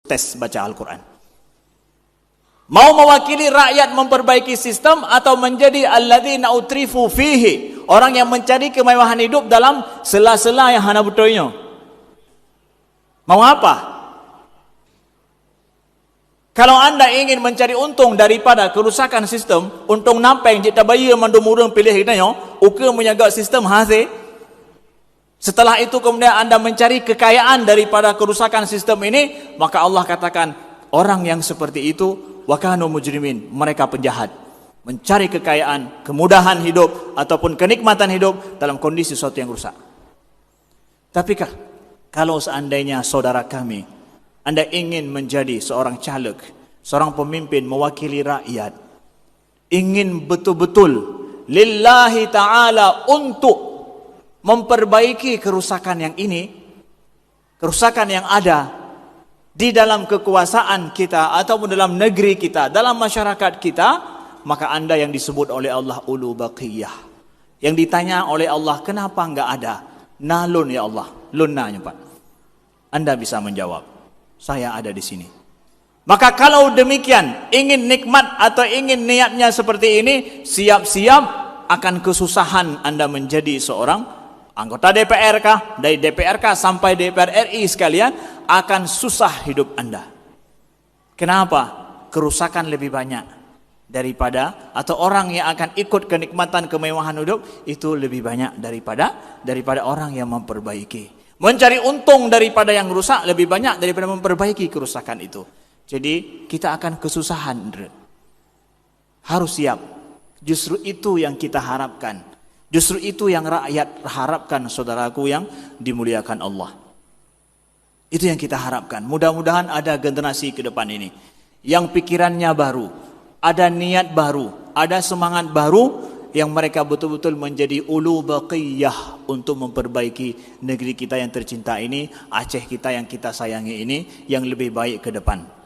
tes baca Al-Quran. Mau mewakili rakyat memperbaiki sistem atau menjadi alladzina utrifu fihi, orang yang mencari kemewahan hidup dalam sela-sela yang hana betulnya. Mau apa? Kalau anda ingin mencari untung daripada kerusakan sistem, untung nampeng jika bayi mandumurung pilih hitanya, uka menjaga sistem hasil. Setelah itu kemudian anda mencari kekayaan daripada kerusakan sistem ini, maka Allah katakan orang yang seperti itu wakanu mujrimin, mereka penjahat, mencari kekayaan, kemudahan hidup ataupun kenikmatan hidup dalam kondisi sesuatu yang rusak. Tapi kalau seandainya saudara kami, anda ingin menjadi seorang caleg, seorang pemimpin mewakili rakyat, ingin betul-betul lillahi ta'ala untuk memperbaiki kerusakan yang ini, kerusakan yang ada di dalam kekuasaan kita ataupun dalam negeri kita, dalam masyarakat kita, maka anda yang disebut oleh Allah ulu baqiyah, yang ditanya oleh Allah kenapa enggak ada, nalun ya Allah, lunanya Pak, anda bisa menjawab saya ada di sini. Maka kalau demikian ingin nikmat atau ingin niatnya seperti ini, siap-siap akan kesusahan anda menjadi seorang anggota DPR kah, dari DPR kah sampai DPR RI sekalian, akan susah hidup anda. Kenapa? Kerusakan lebih banyak daripada, atau orang yang akan ikut kenikmatan kemewahan hidup itu lebih banyak daripada orang yang memperbaiki. Mencari untung daripada yang rusak lebih banyak daripada memperbaiki kerusakan itu. Jadi kita akan kesusahan. Harus siap. Justru itu yang kita harapkan. Justru itu yang rakyat harapkan, saudaraku yang dimuliakan Allah. Itu yang kita harapkan. Mudah-mudahan ada generasi ke depan ini yang pikirannya baru, ada niat baru, ada semangat baru, yang mereka betul-betul menjadi ulu baqiyah untuk memperbaiki negeri kita yang tercinta ini, Aceh kita yang kita sayangi ini, yang lebih baik ke depan.